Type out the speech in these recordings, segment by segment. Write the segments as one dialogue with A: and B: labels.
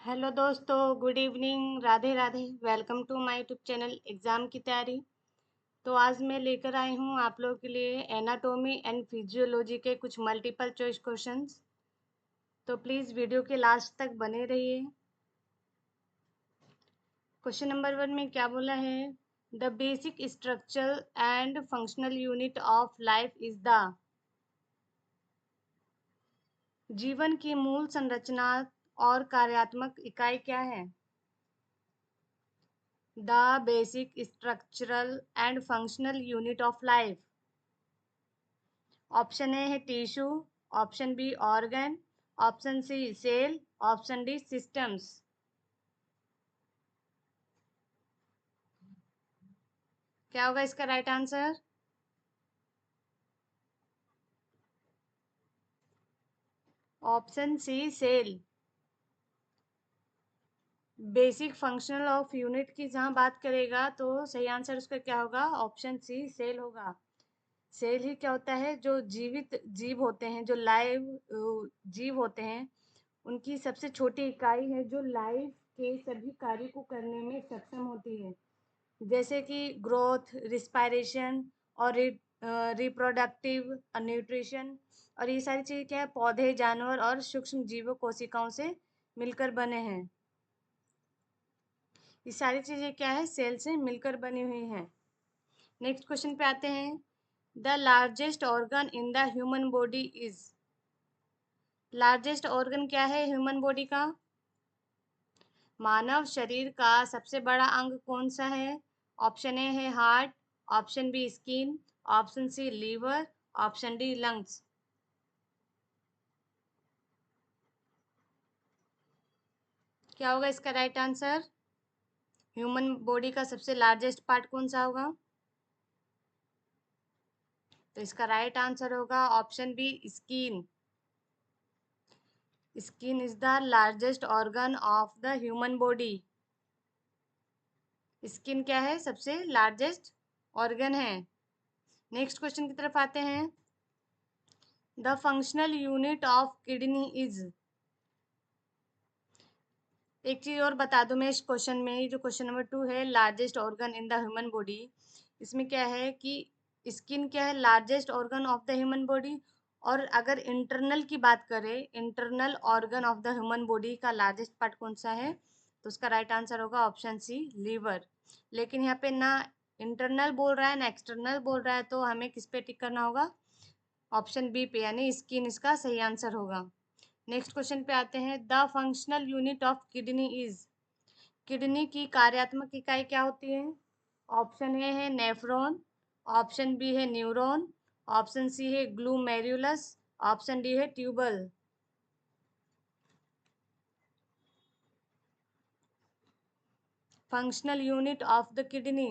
A: Hello दोस्तों, good evening, Radhe Radhe. Welcome to my YouTube channel exam की तैयारी। तो आज मैं लेकर आई हूँ आप लोगों के लिए एनाटॉमी एंड फिजियोलॉजी के कुछ मल्टीपल चॉइस क्वेश्चंस। तो प्लीज़ वीडियो के लास्ट तक बने रहिए। क्वेश्चन नंबर 1 में क्या बोला है? The basic structure and functional unit of life is the. जीवन की मूल संरचना और कार्यात्मक इकाई क्या है? The basic structural and functional unit of life. Option A है tissue, option B organ, option C cell, option D systems. क्या होगा इसका right answer? Option C cell. Basic functional of unit की जहां बात करेगा तो सही आंसर उसका क्या होगा? ऑप्शन सी सेल होगा। सेल ही क्या होता है? जो जीवित जीव होते हैं, जो लाइव जीव होते हैं, उनकी सबसे छोटी इकाई है जो लाइफ के सभी कार्य को करने में सक्षम होती है, जैसे कि ग्रोथ, रिस्पायरेशन और रिप्रोडक्टिव, न्यूट्रिशन। और ये सारी चीज़ें क्या है? पौधे, जानवर और सूक्ष्म जीवों कोशिकाओं से मिलकर बने हैं। ये सारी चीज़ें क्या है? सेल से मिलकर बनी हुई हैं। नेक्स्ट क्वेश्चन पे आते हैं। The largest organ in the human body is. Largest organ क्या है ह्यूमन बॉडी का? मानव शरीर का सबसे बड़ा अंग कौन सा है? ऑप्शन ए है heart, option B skin, option C liver, option D lungs. क्या होगा इसका राइट आंसर? ह्यूमन बॉडी का सबसे लार्जेस्ट पार्ट कौन सा होगा? तो इसका राइट आंसर होगा option B skin. Skin is the largest organ of the human body. Skin क्या है? सबसे लार्जेस्ट ऑर्गन है। नेक्स्ट क्वेश्चन की तरफ आते हैं। The functional unit of kidney is. एक चीज और बता दूं मैं इस क्वेश्चन में, ये जो क्वेश्चन नंबर 2 है, largest organ in the human body, इसमें क्या है कि स्किन क्या है? Largest organ of the human body. और अगर इंटरनल की बात करें, internal organ of the human body का लार्जेस्ट पार्ट कौन सा है? तो उसका राइट आंसर होगा ऑप्शन सी लीवर। लेकिन यहाँ पे ना इंटरनल बोल रहा है ना एक्सटर्नल बोल रहा है, तो हमें किस पे टिक करना होगा? ऑप्शन बी पे, यानी स्किन इसका सही आंसर होगा। नेक्स्ट क्वेश्चन पे आते हैं। The functional unit of kidney is. Kidney की कार्यात्मक इकाई क्या होती है? ऑप्शन ए है नेफ्रॉन, ऑप्शन बी है न्यूरॉन, ऑप्शन सी है ग्लूमेरुलस, ऑप्शन डी है tubule. Functional unit of the kidney.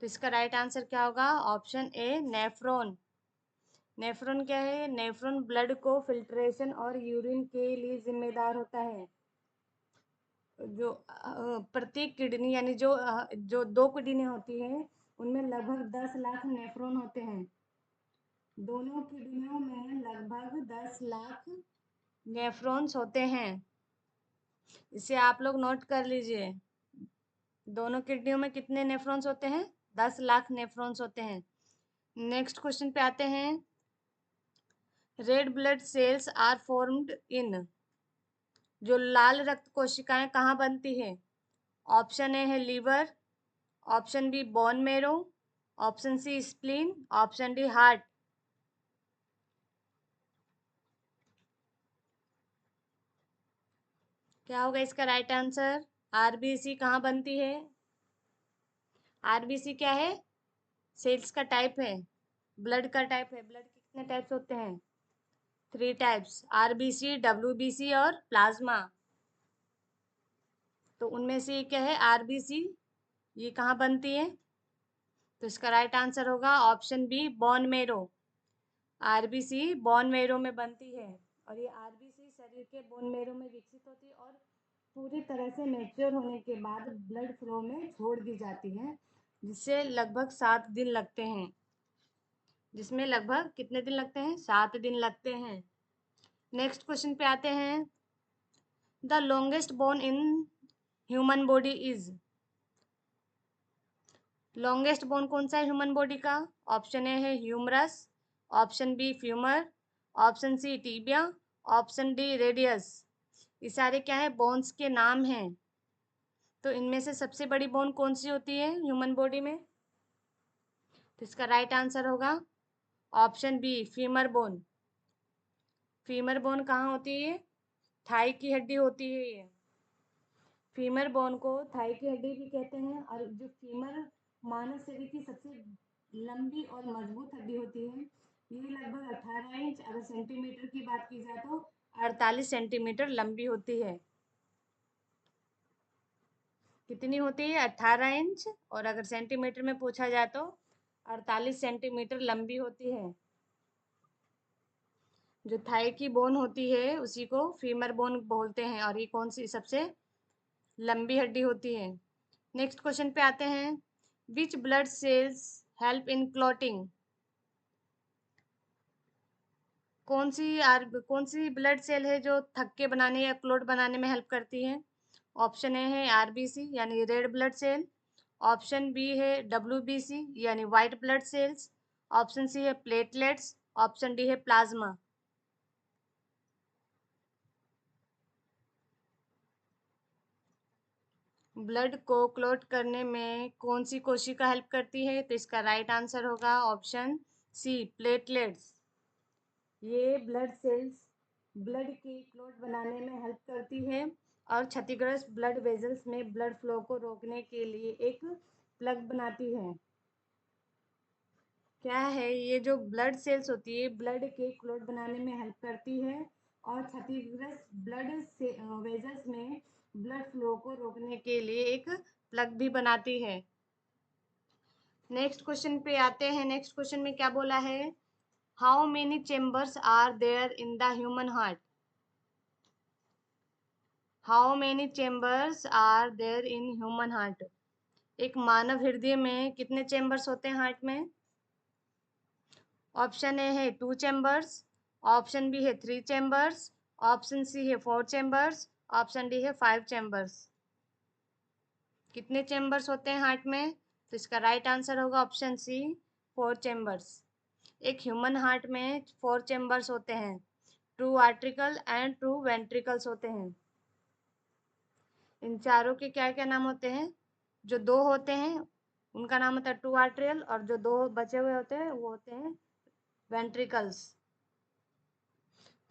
A: तो इसका राइट आंसर क्या होगा? Option A nephron. नेफ्रॉन क्या है? नेफ्रॉन ब्लड को फिल्ट्रेशन और यूरिन के लिए जिम्मेदार होता है। जो प्रत्येक किडनी, यानी जो दो किडनी होती है, उनमें लगभग 10 लाख नेफ्रॉन होते हैं। दोनों किडनियों में लगभग 10 लाख नेफ्रॉन्स होते हैं। इसे आप लोग नोट कर लीजिए। दोनों किडनियों में कितने नेफ्रॉन्स होते हैं? 10 लाख नेफ्रॉन्स होते हैं। नेक्स्ट क्वेश्चन पे आते हैं। Red blood cells are formed in. जो लाल रक्त कोशिकाएं कहाँ बनती है? ऑप्शन ए है liver, option B bone marrow, option C spleen, option D heart. क्या होगा इसका राइट आंसर? आरबीसी कहाँ बनती है? आरबीसी क्या है? सेल्स का टाइप है, ब्लड का टाइप है। ब्लड के कितने टाइप्स होते हैं? 3 टाइप्स, आरबीसी, डब्ल्यूबीसी और प्लाज्मा। तो उनमें से ये क्या है? आरबीसी। ये कहाँ बनती है? तो इसका राइट आंसर होगा option B bone marrow. RBC bone marrow में बनती है। और ये आरबीसी शरीर के बोन मेरो में विकसित होती है और पूरी तरह से मैच्योर होने के बाद ब्लड फ्लो में छोड़ दी जाती है, जिससे लगभग 7 दिन लगते हैं। जिसमें लगभग कितने दिन लगते हैं? 7 दिन लगते हैं। नेक्स्ट क्वेश्चन पे आते हैं। The longest bone in human body is, longest bone कौन सा है ह्यूमन बॉडी का? ऑप्शन ए है humerus, option B femur, option C tibia, option D radius. ये सारे क्या है, बोन्स के नाम हैं। तो इनमें से सबसे बड़ी बोन कौन सी होती है ह्यूमन बॉडी में? तो इसका राइट आंसर होगा option B femur bone. Femur bone कहाँ होती है? थाई की हड्डी होती है ये। फीमर बोन को थाई की हड्डी भी कहते हैं। और जो फीमर मानव शरीर की सबसे लंबी और मजबूत हड्डी होती है, ये लगभग 18 इंच, अगर सेंटीमीटर की बात की जाए तो 48 सेंटीमीटर लंबी होती है। कितनी होती है? 18 इंच, और अगर सेंटीमीटर में पूछा जाए तो 48 सेंटीमीटर लंबी होती है। जो थाई की बोन होती है उसी को फीमर बोन बोलते हैं, और ये कौन सी सबसे लंबी हड्डी होती है। नेक्स्ट क्वेश्चन पे आते हैं। Which blood cells help in clotting, कौन सी ब्लड सेल है जो थक्के बनाने या क्लोट बनाने में हेल्प करती है? ऑप्शन ए है आरबीसी यानी red blood cell, option B है डब्ल्यूबीसी यानी white blood cells, option C है प्लेटलेट्स, ऑप्शन डी है प्लाज्मा। ब्लड को क्लॉट करने में कौन सी कोशिका हेल्प करती है? तो इसका राइट आंसर होगा ऑप्शन सी प्लेटलेट्स। ये ब्लड सेल्स ब्लड के क्लॉट बनाने में हेल्प करती है और क्षतिग्रस्त ब्लड वेजल्स में ब्लड फ्लो को रोकने के लिए एक प्लग बनाती है। क्या है ये जो ब्लड सेल्स होती है ब्लड के क्लॉट बनाने में हेल्प करती है और क्षतिग्रस्त ब्लड से वेजल्स में ब्लड फ्लो को रोकने के लिए एक प्लग भी बनाती है। नेक्स्ट क्वेश्चन पे आते हैं। नेक्स्ट क्वेश्चन में क्या बोला है? How many chambers are there in the human heart, how many chambers are there in human heart. एक मानव हृदय में कितने चेम्बर्स होते हैं हार्ट में? ऑप्शन ए है 2 चेम्बर्स, ऑप्शन बी है 3 चेम्बर्स, ऑप्शन सी है 4 चेम्बर्स, ऑप्शन डी है 5 चेम्बर्स। कितने चेम्बर्स होते हैं हार्ट में? तो इसका राइट आंसर होगा ऑप्शन सी 4 चेम्बर्स। एक ह्यूमन हार्ट में 4 चेम्बर्स होते हैं, ट्रू आर्ट्रिकल एंड ट्रू वेंट्रिकल्स होते हैं। इन चारों के क्या क्या नाम होते हैं? जो दो होते हैं उनका नाम होता है ट्रू आर्ट्रियल, और जो दो बचे हुए होते हैं वो होते हैं वेंट्रिकल्स।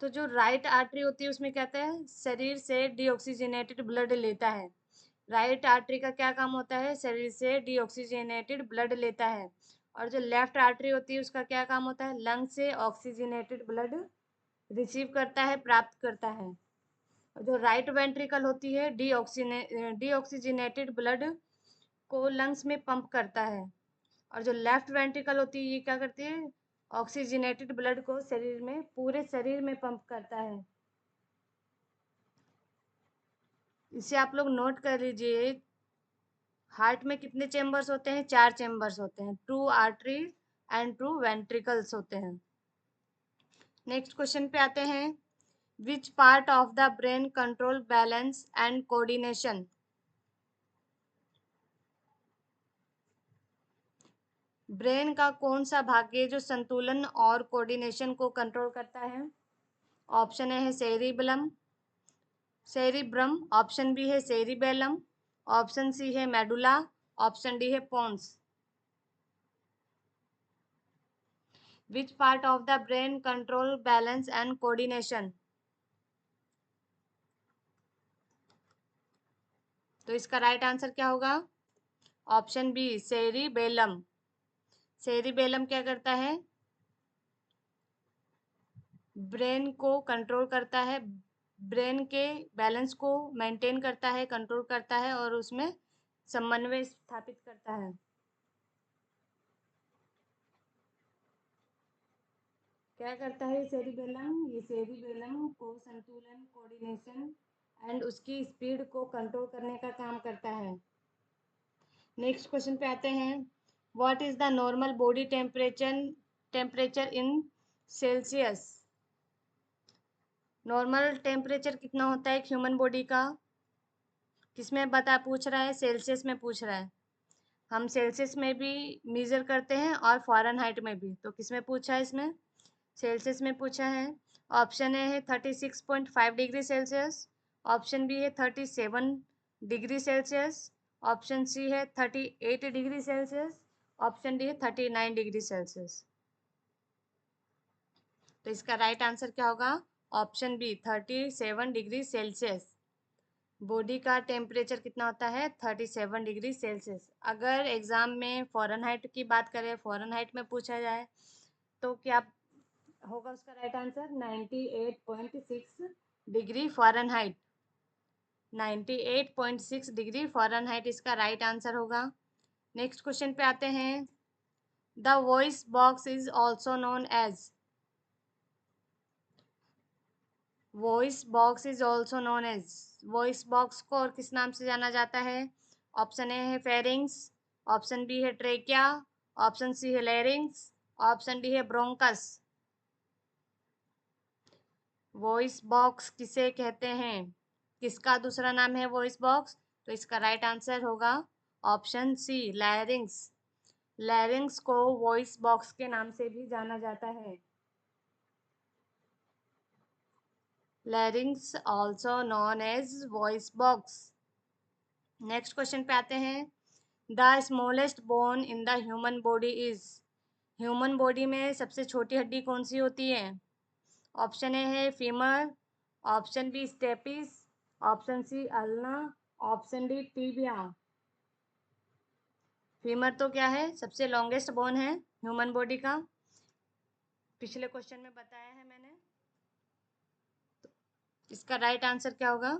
A: तो जो राइट आर्टरी होती है उसमें क्या कहते हैं, शरीर से डीऑक्सीजनेटेड ब्लड लेता है। राइट आर्टरी का क्या काम होता है? शरीर से डीऑक्सीजनेटेड ब्लड लेता है। और जो लेफ्ट आर्टरी होती है उसका क्या काम होता है? लंग से ऑक्सीजनेटेड ब्लड रिसीव करता है, प्राप्त करता है। जो राइट वेंट्रिकल होती है डीऑक्सीजनेटेड ब्लड को लंग्स में पंप करता है। और जो लेफ्ट वेंट्रिकल होती है ये क्या करती है? ऑक्सीजनेटेड ब्लड को शरीर में, पूरे शरीर में पंप करता है। इसे आप लोग नोट कर लीजिए। हार्ट में कितने चेम्बर्स होते हैं? 4 चेम्बर्स होते हैं, true artery and true ventricles होते हैं। नेक्स्ट क्वेश्चन पे आते हैं। विच part of the brain control balance and coordination, brain का कौन सा भाग है जो संतुलन और कोऑर्डिनेशन को कंट्रोल करता है? ऑप्शन ए है सेरिबलम, सेरिब्रम, ऑप्शन बी है सेरिबेलम, ऑप्शन सी है मेडुला, ऑप्शन डी है pons. Which part of the brain control balance and coordination? तो इसका राइट आंसर क्या होगा? Option B cerebellum. सेरिबेलम क्या करता है? ब्रेन को कंट्रोल करता है, ब्रेन के बैलेंस को मेंटेन करता है, कंट्रोल करता है और उसमें समन्वय स्थापित करता है। क्या करता है सेरिबेलम? ये सेरिबेलम को संतुलन, कोऑर्डिनेशन एंड उसकी स्पीड को कंट्रोल करने का काम करता है। नेक्स्ट क्वेश्चन पे आते हैं। What is the normal body temperature temperature in Celsius? Normal temperature कितना होता है ह्यूमन बॉडी का? किसमें बता पूछ रहा है? सेल्सियस में पूछ रहा है। हम सेल्सियस में भी मेजर करते हैं और फ़ारेनहाइट में भी। तो किसमें पूछा है? इसमें सेल्सियस में पूछा है। ऑप्शन ए है 36.5 डिग्री सेल्सियस, ऑप्शन बी है 37 डिग्री सेल्सियस, ऑप्शन सी है 38 डिग्री सेल्सियस, ऑप्शन डी है 39 डिग्री सेल्सियस। तो इसका राइट आंसर क्या होगा? Option B 37 degree Celsius. Body का टेम्परेचर कितना होता है? 37 डिग्री सेल्सियस। अगर एग्जाम में फ़ारेनहाइट की बात करें, फ़ारेनहाइट में पूछा जाए तो क्या होगा उसका right answer? 98.6 degree Fahrenheit. 98.6 degree Fahrenheit इसका राइट आंसर होगा। नेक्स्ट क्वेश्चन पे आते हैं। The voice box is also known as. Voice box is also known as. Voice box को और किस नाम से जाना जाता है? ऑप्शन ए है फेरिंग्स, ऑप्शन बी है ट्रेकिया, ऑप्शन सी है लैरिंग्स, ऑप्शन डी है ब्रोंकस। वॉइस बॉक्स किसे कहते हैं? किसका दूसरा नाम है वॉइस बॉक्स? तो इसका राइट आंसर होगा ऑप्शन सी लैरिंग्स। लैरिंग्स को वॉइस बॉक्स के नाम से भी जाना जाता है। Larynx also known as voice box. Next question पे आते हैं। The smallest bone in the human body is. Human body में सबसे छोटी हड्डी कौन सी होती है? ऑप्शन ए है femur, option B stapes, option C ulna, option D tibia. Femur तो क्या है? सबसे लॉन्गेस्ट बोन है ह्यूमन बॉडी का। पिछले क्वेश्चन में बताया है मैंने। इसका राइट आंसर क्या होगा?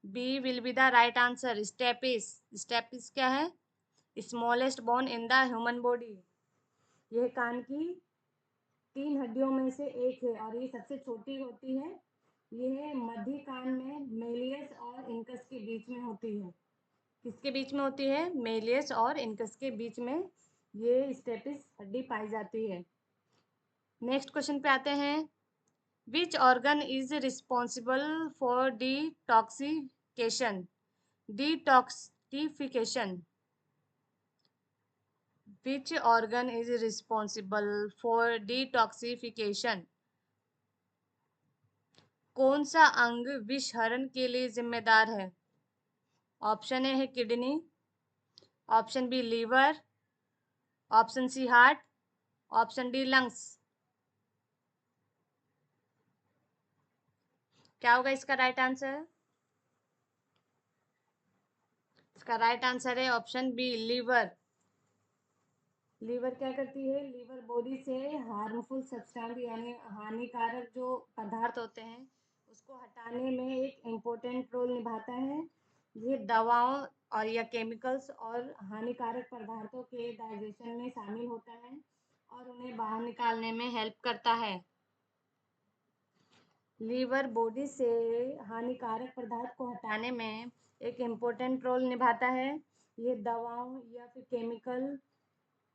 A: B will be the right answer, stapes. Stapes क्या है? Smallest bone in the human body. यह कान की 3 हड्डियों में से एक है और ये सबसे छोटी होती है। यह मध्य कान में मेलियस और इनकस के बीच में होती है। किसके बीच में होती है? मेलियस और इनकस के बीच में ये स्टेपिस हड्डी पाई जाती है। नेक्स्ट क्वेश्चन पे आते हैं। Which organ is responsible for detoxification? Detoxification. Which organ is responsible for detoxification? कौन सा अंग विषहरण के लिए जिम्मेदार है? ऑप्शन ए है kidney, option B liver, option C heart, option D lungs. क्या होगा इसका राइट आंसर? इसका राइट आंसर है ऑप्शन बी लीवर। लीवर क्या करती है? लीवर बॉडी से हार्मफुल सब्सटेंस यानी हानिकारक जो पदार्थ होते हैं उसको हटाने में एक इम्पोर्टेंट रोल निभाता है। ये दवाओं और या केमिकल्स और हानिकारक पदार्थों के डाइजेशन में शामिल होता है और उन्हें बाहर निकालने में हेल्प करता है। लीवर बॉडी से हानिकारक पदार्थ को हटाने में एक इम्पोर्टेंट रोल निभाता है। ये दवाओं या फिर केमिकल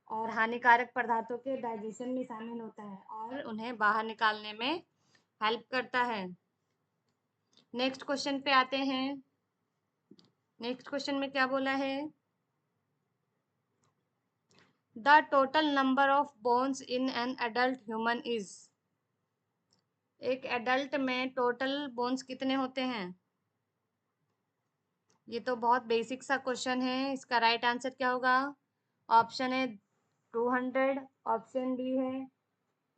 A: और हानिकारक पदार्थों के डाइजेशन में शामिल होता है और उन्हें बाहर निकालने में हेल्प करता है। नेक्स्ट क्वेश्चन पे आते हैं। नेक्स्ट क्वेश्चन में क्या बोला है? The total number of bones in an adult human is. एक एडल्ट में टोटल बोन्स कितने होते हैं? ये तो बहुत बेसिक सा क्वेश्चन है। इसका राइट आंसर क्या होगा? ऑप्शन है 200, ऑप्शन बी है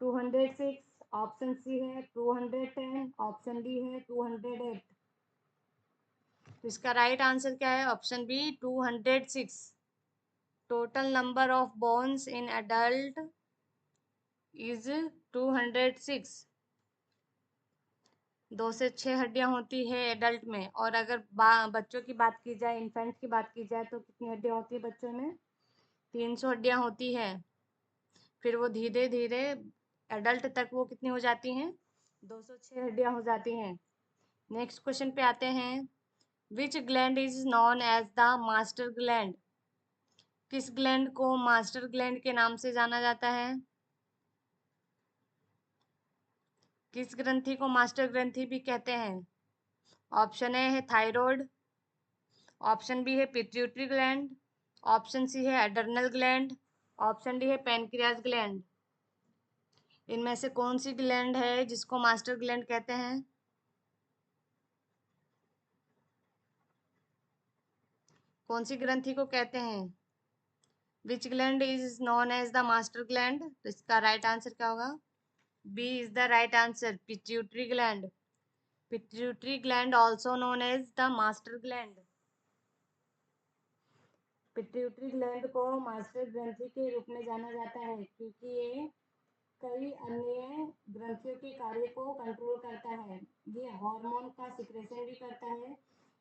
A: 206, ऑप्शन सी है 210, ऑप्शन डी है 208। तो इसका राइट आंसर क्या है? Option B 206। Total number of bones in adult is 206। 2 से 6 हड्डियां होती है एडल्ट में। और अगर बच्चों की बात की जाए, इन्फेंट की बात की जाए तो कितनी हड्डियां होती है बच्चों में? 300 हड्डियां होती है। फिर वो धीरे धीरे एडल्ट तक वो कितनी हो जाती हैं? 206 हड्डियां हो जाती हैं। नेक्स्ट क्वेश्चन पे आते हैं। Which gland is known as the master gland? किस ग्लैंड को मास्टर ग्लैंड के नाम से जाना जाता है? किस ग्रंथि को मास्टर ग्रंथि भी कहते हैं? ऑप्शन ए है थायराइड, ऑप्शन बी है पिट्यूटरी ग्लैंड, ऑप्शन सी है एड्रेनल ग्लैंड, ऑप्शन डी है पैनक्रियाज ग्लैंड। इनमें से कौन सी ग्लैंड है जिसको मास्टर ग्लैंड कहते हैं? कौन सी ग्रंथि को कहते हैं? Which gland is known as the master gland? तो इसका राइट आंसर क्या होगा? B is the right answer, pituitary gland. Pituitary gland also known as the master gland. Pituitary gland को मास्टर ग्रंथि के रूप में जाना जाता है क्योंकि ये कई अन्य ग्रंथियों के कार्य को कंट्रोल करता है। ये हार्मोन का सिक्रेशन भी करता है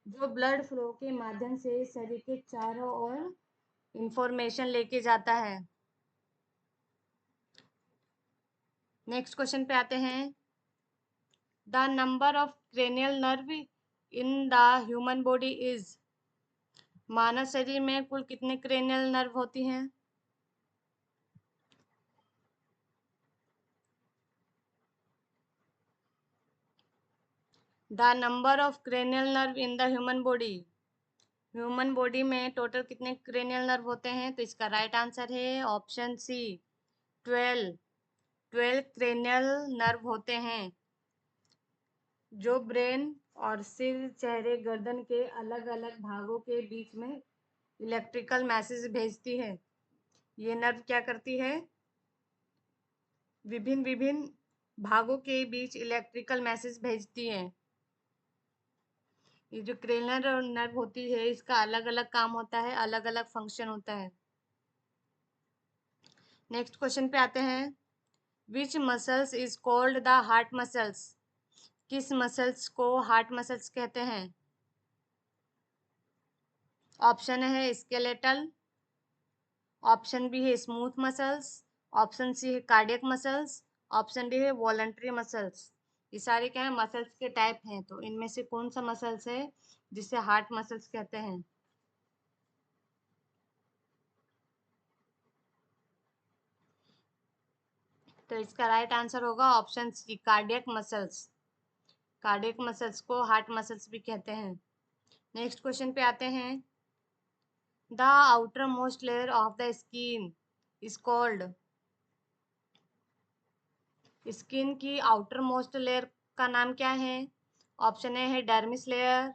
A: जो ब्लड फ्लो के माध्यम से शरीर के चारों ओर इंफॉर्मेशन लेके जाता है। नेक्स्ट क्वेश्चन पे आते हैं। The number of cranial nerve in the human body is. मानव शरीर में कुल कितने क्रेनियल नर्व होती हैं? The number of cranial nerve in the human body. Human body में टोटल कितने क्रेनियल नर्व होते हैं? तो इसका राइट आंसर है ऑप्शन सी, 12। 12 क्रेनियल नर्व होते हैं जो ब्रेन और सिर, चेहरे, गर्दन के अलग अलग भागों के बीच में इलेक्ट्रिकल मैसेज भेजती है। ये नर्व क्या करती है? विभिन्न विभिन्न भागों के बीच इलेक्ट्रिकल मैसेज भेजती है। ये जो क्रेनियल नर्व होती है इसका अलग अलग काम होता है, अलग अलग फंक्शन होता है। नेक्स्ट क्वेश्चन पे आते हैं। Which muscles is called the heart muscles. किस मसल्स को हार्ट मसल्स कहते हैं? ऑप्शन है स्केलेटल, ऑप्शन बी है स्मूथ मसल्स, ऑप्शन सी है कार्डियक मसल्स, ऑप्शन डी है वॉलंटरी मसल्स। ये सारे क्या है? मसल्स के टाइप हैं। तो इनमें से कौन सा मसल्स है जिसे हार्ट मसल्स कहते हैं? तो इसका राइट आंसर होगा option C, cardiac muscles. Cardiac muscles को हार्ट मसल्स भी कहते हैं। नेक्स्ट क्वेश्चन पे आते हैं। The outermost layer of the skin is called. Skin की आउटर मोस्ट लेयर का नाम क्या है? ऑप्शन ए है डर्मिस लेयर,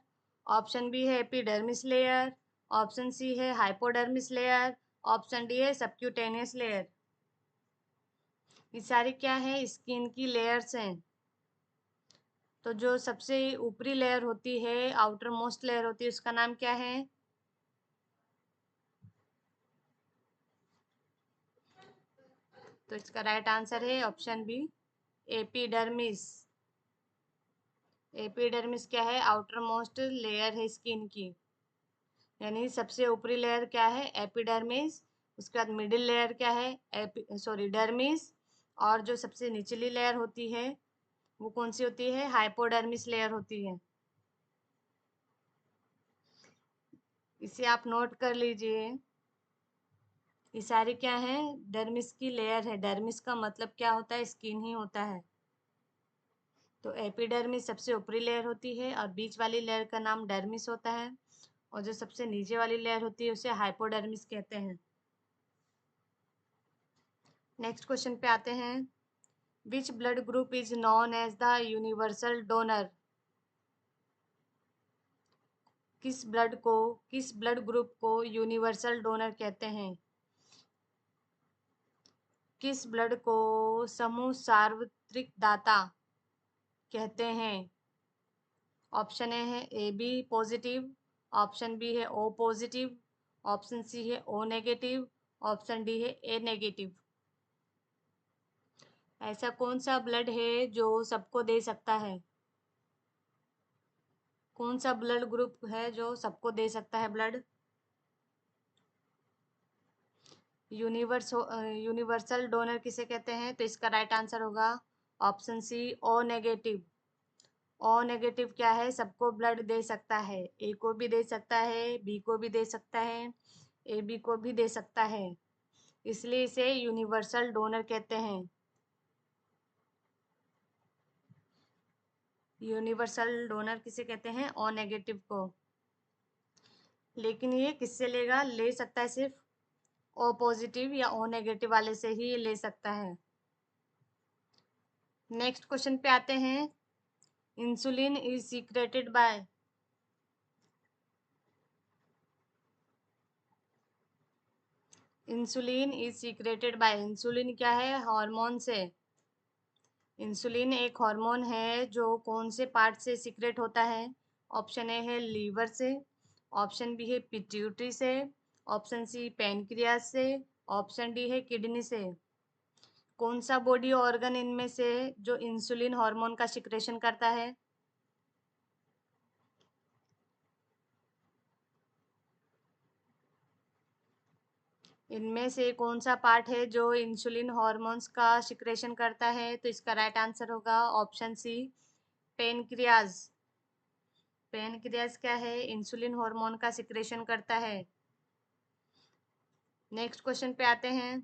A: ऑप्शन बी है एपिडर्मिस लेयर, ऑप्शन सी है हाइपोडर्मिस लेयर, ऑप्शन डी है सबक्यूटेनियस लेयर। ये सारी क्या है? स्किन की लेयर्स हैं। तो जो सबसे ऊपरी लेयर होती है, आउटर मोस्ट लेयर होती है, उसका नाम क्या है? तो इसका राइट आंसर है ऑप्शन बी, एपिडर्मिस। एपिडर्मिस क्या है? आउटर मोस्ट लेयर है स्किन की। यानी सबसे ऊपरी लेयर क्या है? एपिडर्मिस। उसके बाद मिडिल लेयर क्या है? Sorry, dermis. और जो सबसे निचली लेयर होती है वो कौन सी होती है? हाइपोडर्मिस लेयर होती है। इसे आप नोट कर लीजिए। ये सारी क्या है? डर्मिस की लेयर है। डर्मिस का मतलब क्या होता है? स्किन ही होता है। तो एपिडर्मिस सबसे ऊपरी लेयर होती है और बीच वाली लेयर का नाम डर्मिस होता है, और जो सबसे नीचे वाली लेयर होती है उसे हाइपोडर्मिस कहते हैं। नेक्स्ट क्वेश्चन पे आते हैं। Which blood group is known as the universal donor. किस ब्लड ग्रुप को यूनिवर्सल डोनर कहते हैं? किस ब्लड को समूह सार्वत्रिक दाता कहते हैं? ऑप्शन ए है A B positive, option B है ओ पॉजिटिव, ऑप्शन सी है ओ नेगेटिव, ऑप्शन डी है ए नेगेटिव। ऐसा कौन सा ब्लड है जो सबको दे सकता है? कौन सा ब्लड ग्रुप है जो सबको दे सकता है ब्लड? यूनिवर्सल डोनर किसे कहते हैं? तो इसका राइट आंसर होगा option C, O negative. O negative क्या है? सबको ब्लड दे सकता है। ए को भी दे सकता है, बी को भी दे सकता है, ए बी को भी दे सकता है, इसलिए इसे यूनिवर्सल डोनर कहते हैं। यूनिवर्सल डोनर किसे कहते हैं? ओ नेगेटिव को। लेकिन ये किससे लेगा? ले सकता है सिर्फ ओ पॉजिटिव या ओ नेगेटिव वाले से ही ले सकता है। नेक्स्ट क्वेश्चन पे आते हैं। Insulin is secreted by. Insulin is secreted by. Insulin क्या है? हार्मोन से। इंसुलिन एक हार्मोन है जो कौन से पार्ट से सीक्रेट होता है? ऑप्शन ए है लीवर से, ऑप्शन बी है पिट्यूटरी से, ऑप्शन सी पैनक्रियास से, ऑप्शन डी है किडनी से। कौन सा बॉडी ऑर्गन इनमें से जो इंसुलिन हार्मोन का सिक्रेशन करता है? इनमें से कौन सा पार्ट है जो इंसुलिन हार्मोन्स का सिक्रेशन करता है? तो इसका राइट आंसर होगा ऑप्शन सी पेनक्रियाज। पेनक्रियाज क्या है? इंसुलिन हार्मोन का सिक्रेशन करता है। नेक्स्ट क्वेश्चन पे आते हैं।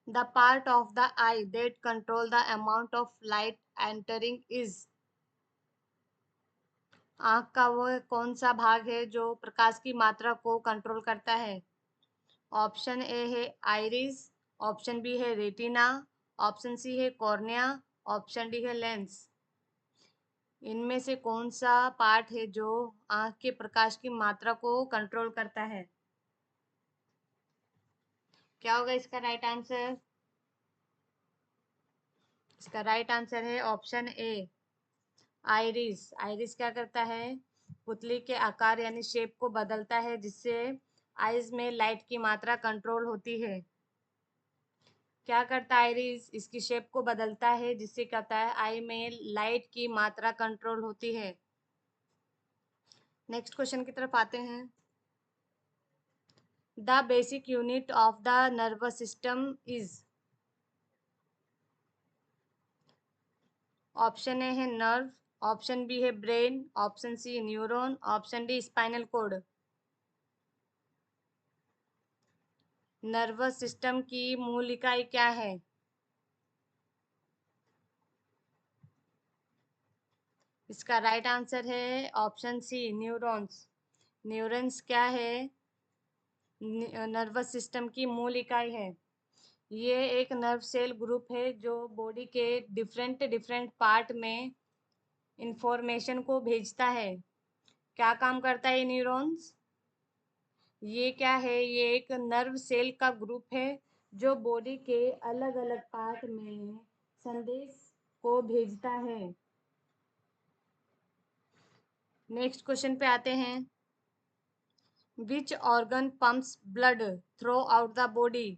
A: The part of the I that control the amount of light entering is. आंख का वो कौन सा भाग है जो प्रकाश की मात्रा को कंट्रोल करता है? ऑप्शन ए है आइरिस, ऑप्शन बी है रेटिना, ऑप्शन सी है कॉर्निया, ऑप्शन डी है लेंस। इनमें से कौन सा पार्ट है जो आंख के प्रकाश की मात्रा को कंट्रोल करता है? क्या होगा इसका राइट आंसर? इसका राइट आंसर है ऑप्शन ए आइरिस। आइरिस क्या करता है? पुतली के आकार यानी शेप को बदलता है जिससे आईज में लाइट की मात्रा कंट्रोल होती है। क्या करता है आइरिस? इसकी शेप को बदलता है जिससे क्या होता है? आई में लाइट की मात्रा कंट्रोल होती है। नेक्स्ट क्वेश्चन की तरफ आते हैं। The basic unit of the nervous system is. Option A है नर्व, ऑप्शन बी है brain, option C neuron, option D spinal cord. Nervous system की मूल इकाई क्या है? इसका राइट आंसर है ऑप्शन सी न्यूरॉन्स। न्यूरॉन्स क्या है? नर्वस सिस्टम की मूल इकाई है। ये एक नर्व सेल ग्रुप है जो बॉडी के डिफरेंट डिफरेंट पार्ट में इंफॉर्मेशन को भेजता है। क्या काम करता है ये न्यूरॉन्स? ये क्या है? ये एक नर्व सेल का ग्रुप है जो बॉडी के अलग अलग पार्ट में संदेश को भेजता है। नेक्स्ट क्वेश्चन पे आते हैं। Which organ pumps blood through out the body.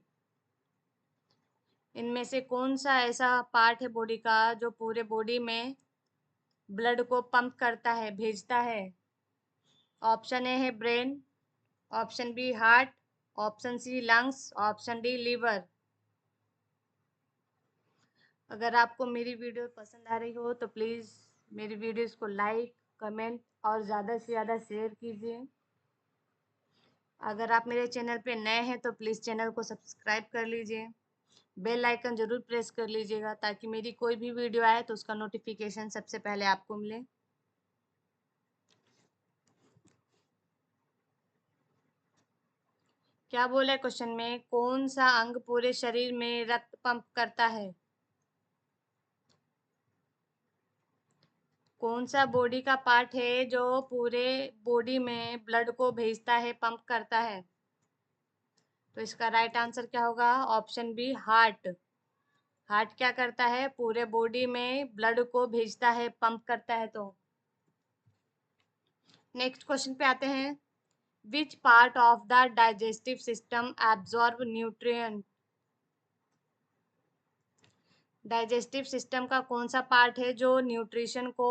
A: इनमें से कौन सा ऐसा पार्ट है बॉडी का जो पूरे बॉडी में ब्लड को पंप करता है, भेजता है? ऑप्शन ए है brain, option B heart, option C lungs, option D liver. अगर आपको मेरी वीडियो पसंद आ रही हो तो प्लीज़ मेरी वीडियोस को लाइक, कमेंट और ज़्यादा से ज़्यादा शेयर कीजिए। अगर आप मेरे चैनल पे नए हैं तो प्लीज़ चैनल को सब्सक्राइब कर लीजिए। बेल आइकन ज़रूर प्रेस कर लीजिएगा ताकि मेरी कोई भी वीडियो आए तो उसका नोटिफिकेशन सबसे पहले आपको मिले। क्या बोला है क्वेश्चन में? कौन सा अंग पूरे शरीर में रक्त पंप करता है? कौन सा बॉडी का पार्ट है जो पूरे बॉडी में ब्लड को भेजता है, पंप करता है? तो इसका राइट आंसर क्या होगा? Option B heart. हार्ट क्या करता है? पूरे बॉडी में ब्लड को भेजता है, पंप करता है। तो नेक्स्ट क्वेश्चन पे आते हैं। विच part of the digestive system absorb nutrient. Digestive system का कौन सा पार्ट है जो न्यूट्रिशन को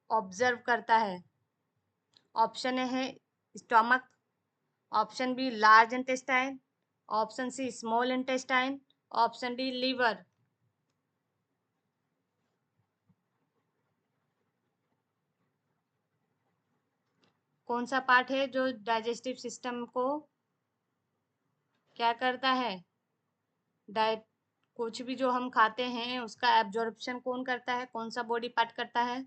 A: ऑब्जर्व करता है? ऑप्शन ए है stomach, option B large intestine, option C small intestine, option D liver. कौन सा पार्ट है जो डाइजेस्टिव सिस्टम को क्या करता है? कुछ भी जो हम खाते हैं उसका एब्जॉर्प्शन कौन करता है, कौन सा बॉडी पार्ट करता है?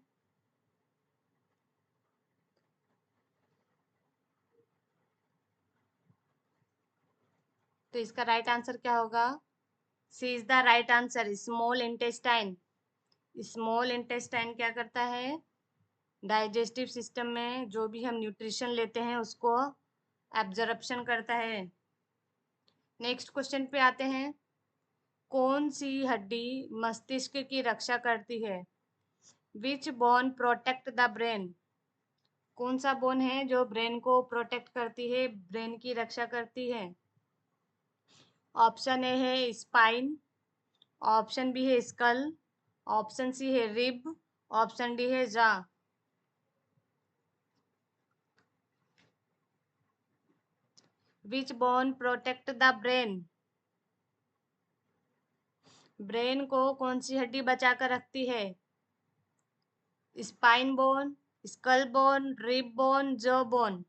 A: तो इसका राइट आंसर क्या होगा? C is the right answer, small intestine. Small intestine क्या करता है? डाइजेस्टिव सिस्टम में जो भी हम न्यूट्रिशन लेते हैं उसको एब्जॉर्प्शन करता है। नेक्स्ट क्वेश्चन पे आते हैं। कौन सी हड्डी मस्तिष्क की रक्षा करती है? विच बोन प्रोटेक्ट द ब्रेन? कौन सा बोन है जो ब्रेन को प्रोटेक्ट करती है, ब्रेन की रक्षा करती है? ऑप्शन ए है स्पाइन, ऑप्शन बी है स्कल, ऑप्शन सी है रिब, ऑप्शन डी है jaw. Which bone protect the brain? Brain को कौन सी हड्डी बचा कर रखती है? Spine bone, skull bone, rib bone, jaw bone.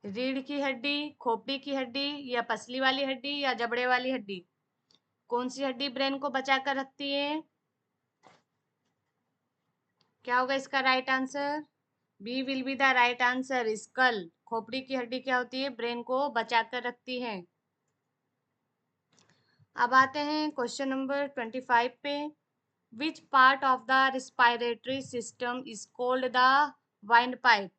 A: रीढ़ की हड्डी, खोपड़ी की हड्डी, या पसली वाली हड्डी, या जबड़े वाली हड्डी? कौन सी हड्डी ब्रेन को बचा कर रखती है? क्या होगा इसका right answer? B will be the right answer, skull. खोपड़ी की हड्डी क्या होती है? ब्रेन को बचा कर रखती है। अब आते हैं क्वेश्चन नंबर 25 पे। विच part of the respiratory system is called the wind pipe?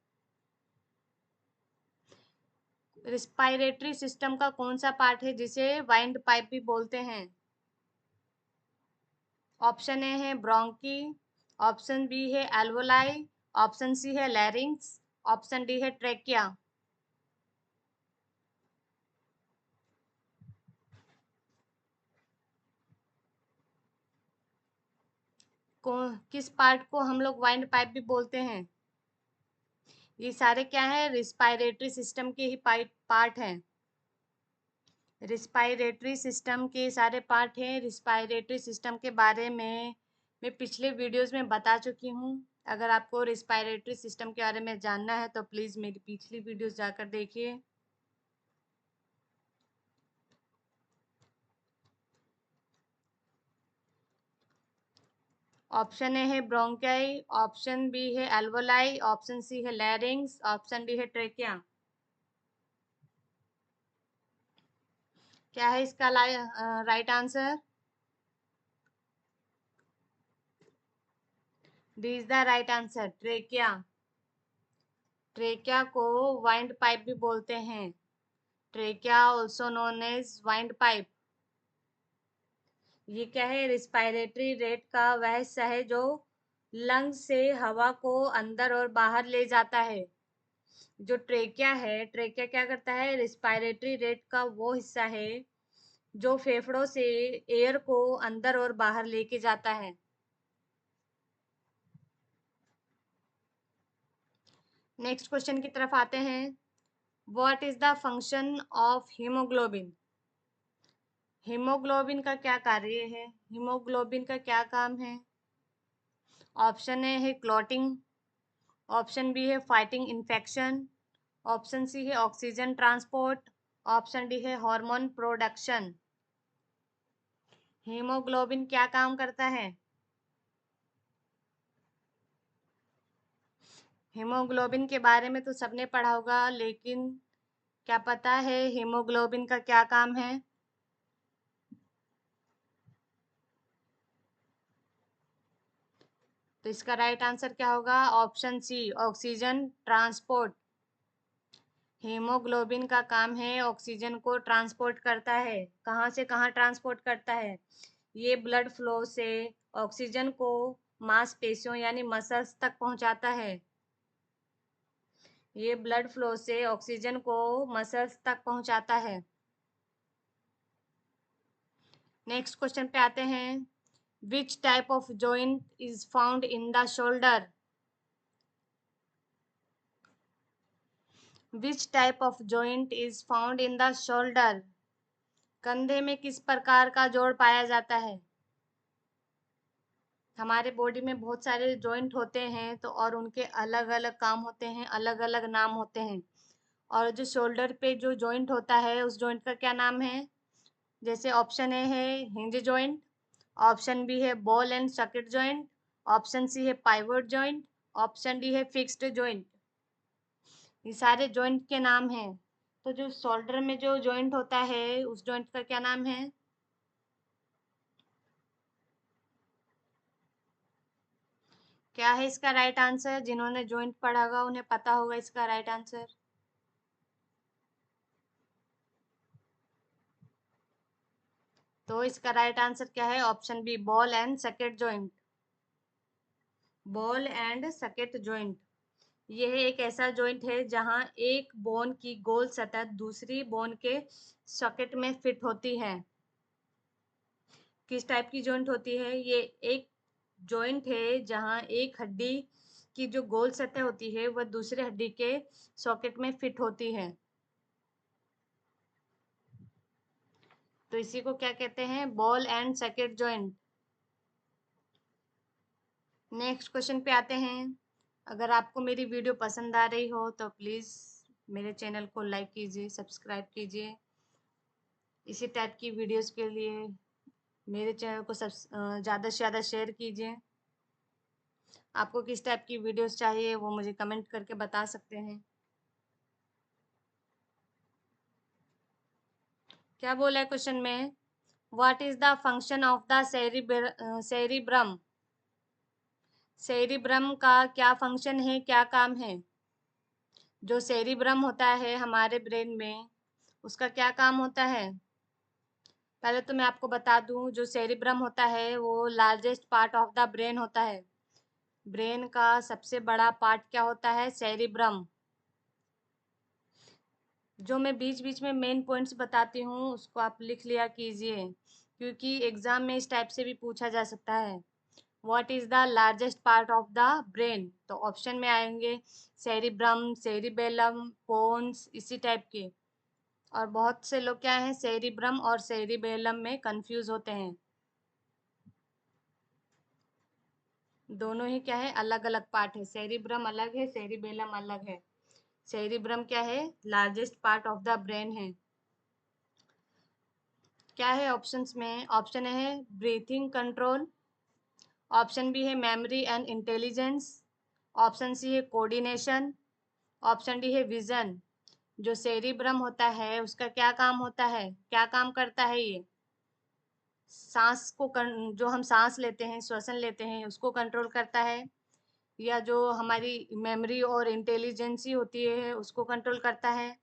A: Respiratory system का कौन सा पार्ट है जिसे वाइंड पाइप भी बोलते हैं? ऑप्शन ए है ब्रोंकी, ऑप्शन बी है एल्वोलाई, ऑप्शन सी है लैरिंग्स, ऑप्शन डी है ट्रेकिया। किस पार्ट को हम लोग वाइंड पाइप भी बोलते हैं? ये सारे क्या है? रिस्पायरेटरी सिस्टम के ही पार्ट हैं। रिस्पायरेटरी सिस्टम के सारे पार्ट हैं। रिस्पायरेटरी सिस्टम के बारे में मैं पिछले वीडियोस में बता चुकी हूँ। अगर आपको रिस्पायरेटरी सिस्टम के बारे में जानना है तो प्लीज़ मेरी पिछली वीडियोस जाकर देखिए। ऑप्शन ए है ब्रोंकाई, ऑप्शन बी है एल्वोलाई, ऑप्शन सी है लैरिंग्स, ऑप्शन डी है ट्रेकिया। क्या है इसका right answer? D is the right answer, trachea. Trachea को वाइंड पाइप भी बोलते हैं। Trachea also known as windpipe. ये क्या है? रिस्पायरेटरी रेट का वह हिस्सा है जो लंग्स से हवा को अंदर और बाहर ले जाता है। जो ट्रेकिया है, ट्रेकिया क्या करता है? रिस्पायरेटरी रेट का वो हिस्सा है जो फेफड़ों से एयर को अंदर और बाहर लेके जाता है। नेक्स्ट क्वेश्चन की तरफ आते हैं। What is the function of haemoglobin? Haemoglobin का क्या कार्य है? हीमोग्लोबिन का क्या काम है? ऑप्शन ए है क्लॉटिंग, ऑप्शन बी है फाइटिंग इन्फेक्शन, ऑप्शन सी है ऑक्सीजन ट्रांसपोर्ट, ऑप्शन डी है हार्मोन प्रोडक्शन। हीमोग्लोबिन क्या काम करता है? हीमोग्लोबिन के बारे में तो सबने पढ़ा होगा, लेकिन क्या पता है हीमोग्लोबिन का क्या काम है? तो इसका राइट आंसर क्या होगा? Option C, oxygen transport. Haemoglobin का काम है ऑक्सीजन को ट्रांसपोर्ट करता है। कहाँ से कहाँ ट्रांसपोर्ट करता है? ये ब्लड फ्लो से ऑक्सीजन को मांसपेशियों यानी मसल्स तक पहुंचाता है। ये ब्लड फ्लो से ऑक्सीजन को मसल्स तक पहुंचाता है। नेक्स्ट क्वेश्चन पे आते हैं। Which type of joint is found in the shoulder? Which type of joint is found in the shoulder? कंधे में किस प्रकार का जोड़ पाया जाता है? हमारे बॉडी में बहुत सारे जॉइंट होते हैं तो और उनके अलग अलग काम होते हैं, अलग अलग नाम होते हैं। और जो शोल्डर पे जो जॉइंट होता है उस जॉइंट का क्या नाम है? जैसे ऑप्शन ए है हिंज जॉइंट, ऑप्शन बी है ball and socket joint, option C है पाइवोट जॉइंट, ऑप्शन डी है फिक्स्ड जॉइंट। ये सारे जॉइंट के नाम हैं। तो जो शोल्डर में जो जॉइंट होता है उस जॉइंट का क्या नाम है? क्या है इसका राइट आंसर? जिन्होंने जॉइंट पढ़ा होगा उन्हें पता होगा इसका राइट आंसर। तो इसका राइट आंसर क्या है? Option B ball and socket joint. Ball and socket joint यह एक ऐसा जॉइंट है जहां एक बोन की गोल सतह दूसरी बोन के सॉकेट में फिट होती है। किस टाइप की जॉइंट होती है ये? एक जॉइंट है जहां एक हड्डी की जो गोल सतह होती है वह दूसरे हड्डी के सॉकेट में फिट होती है। तो इसी को क्या कहते हैं? Ball and socket joint. Next question पे आते हैं। अगर आपको मेरी वीडियो पसंद आ रही हो तो प्लीज़ मेरे चैनल को लाइक कीजिए, सब्सक्राइब कीजिए। इसी टाइप की वीडियोस के लिए मेरे चैनल को ज़्यादा से ज़्यादा शेयर कीजिए। आपको किस टाइप की वीडियोस चाहिए वो मुझे कमेंट करके बता सकते हैं। क्या बोला है क्वेश्चन में? What is the function of the cerebrum? Cerebrum का क्या फंक्शन है, क्या काम है? जो सेरिब्रम होता है हमारे ब्रेन में उसका क्या काम होता है? पहले तो मैं आपको बता दूं जो सेरिब्रम होता है वो largest part of the brain होता है। ब्रेन का सबसे बड़ा पार्ट क्या होता है? सेरिब्रम। जो मैं बीच बीच में मेन पॉइंट्स बताती हूँ उसको आप लिख लिया कीजिए, क्योंकि एग्जाम में इस टाइप से भी पूछा जा सकता है। What is the largest part of the brain? तो ऑप्शन में आएंगे सेरिब्रम, सेरिबेलम, पोन्स, इसी टाइप के। और बहुत से लोग क्या हैं सेरिब्रम और सेरिबेलम में कंफ्यूज होते हैं। दोनों ही क्या है? अलग अलग पार्ट है। सेरिब्रम अलग है, सेरिबेलम अलग है। सेरिब्रम क्या है? Largest part of the brain है। क्या है ऑप्शंस में? ऑप्शन है ब्रीथिंग कंट्रोल, ऑप्शन बी है memory and intelligence, option C है कोऑर्डिनेशन, ऑप्शन डी है विजन। जो सेरिब्रम होता है उसका क्या काम होता है, क्या काम करता है ये? सांस को जो हम सांस लेते हैं, श्वसन लेते हैं, उसको कंट्रोल करता है, या जो हमारी मेमोरी और इंटेलिजेंसी होती है उसको कंट्रोल करता है,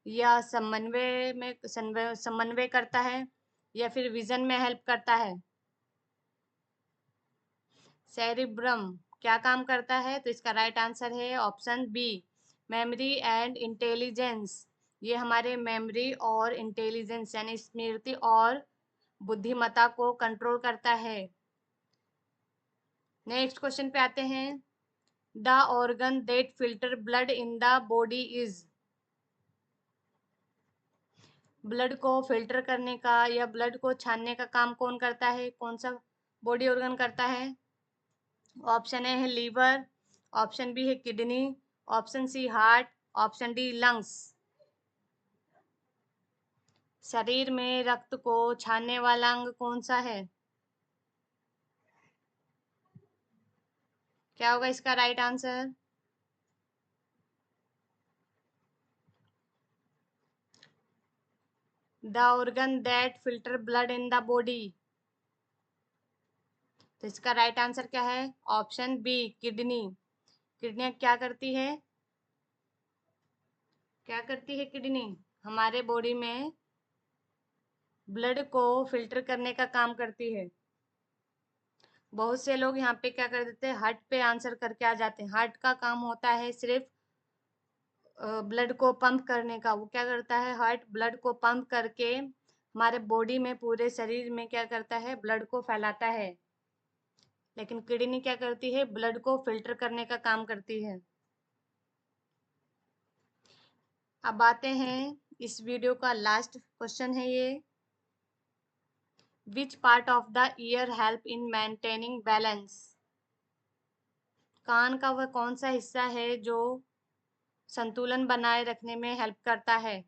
A: या समन्वय करता है, या फिर विजन में हेल्प करता है? सेरिब्रम क्या काम करता है? तो इसका राइट आंसर है option B memory and intelligence. ये हमारे मेमोरी और इंटेलिजेंस यानी स्मृति और बुद्धिमत्ता को कंट्रोल करता है। नेक्स्ट क्वेश्चन पे आते हैं। The organ that filter blood in the body is? Blood को फिल्टर करने का या ब्लड को छानने का काम कौन करता है? कौन सा बॉडी ऑर्गन करता है? ऑप्शन ए है लीवर, ऑप्शन बी है kidney, option C heart, option D lungs. शरीर में रक्त को छानने वाला अंग कौन सा है? क्या होगा इसका right answer? The organ that filter blood in the body. तो इसका राइट आंसर क्या है? Option B kidney. किडनी क्या करती है? क्या करती है किडनी? हमारे बॉडी में ब्लड को फिल्टर करने का काम करती है। बहुत से लोग यहाँ पे क्या कर देते हैं, हार्ट पे आंसर करके आ जाते हैं। हार्ट का काम होता है सिर्फ ब्लड को पंप करने का। वो क्या करता है? हार्ट ब्लड को पंप करके हमारे बॉडी में पूरे शरीर में क्या करता है? ब्लड को फैलाता है। लेकिन किडनी क्या करती है? ब्लड को फिल्टर करने का काम करती है। अब आते हैं इस वीडियो का लास्ट क्वेश्चन है ये। Which part of the ear help in maintaining balance? कान का वह कौन सा हिस्सा है जो संतुलन बनाए रखने में हेल्प करता है?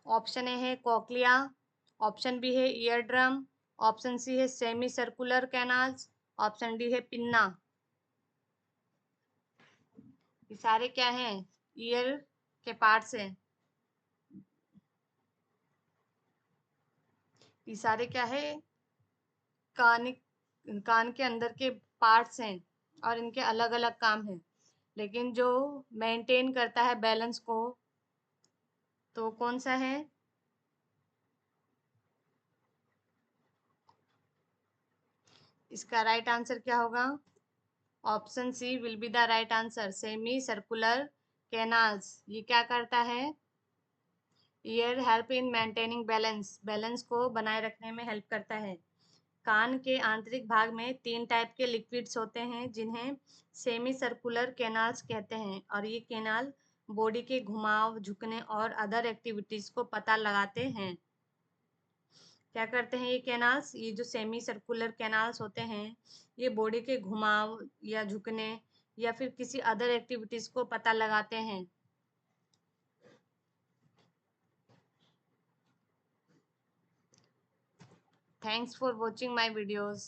A: ऑप्शन ए है कॉकलिया, ऑप्शन बी है ईयर ड्रम, ऑप्शन सी है semi circular canals, option D है पिन्ना। ये सारे क्या हैं? ईयर के पार्ट्स हैं। ये सारे क्या है? कान कान के अंदर के पार्ट्स हैं और इनके अलग अलग काम हैं, लेकिन जो मेंटेन करता है बैलेंस को, तो कौन सा है? इसका राइट आंसर क्या होगा? Option C will be the right answer, semicircular canals. ये क्या करता है? Ear help in maintaining balance, balance को बनाए रखने में हेल्प करता है। कान के आंतरिक भाग में 3 टाइप के लिक्विड्स होते हैं जिन्हें सेमी सर्कुलर कैनाल्स कहते हैं, और ये कैनाल बॉडी के घुमाव, झुकने और अदर एक्टिविटीज को पता लगाते हैं। क्या करते हैं ये कैनाल्स? ये जो सेमी सर्कुलर कैनाल्स होते हैं, ये बॉडी के घुमाव या झुकने या फिर किसी अदर एक्टिविटीज को पता लगाते हैं। Thanks for watching my videos.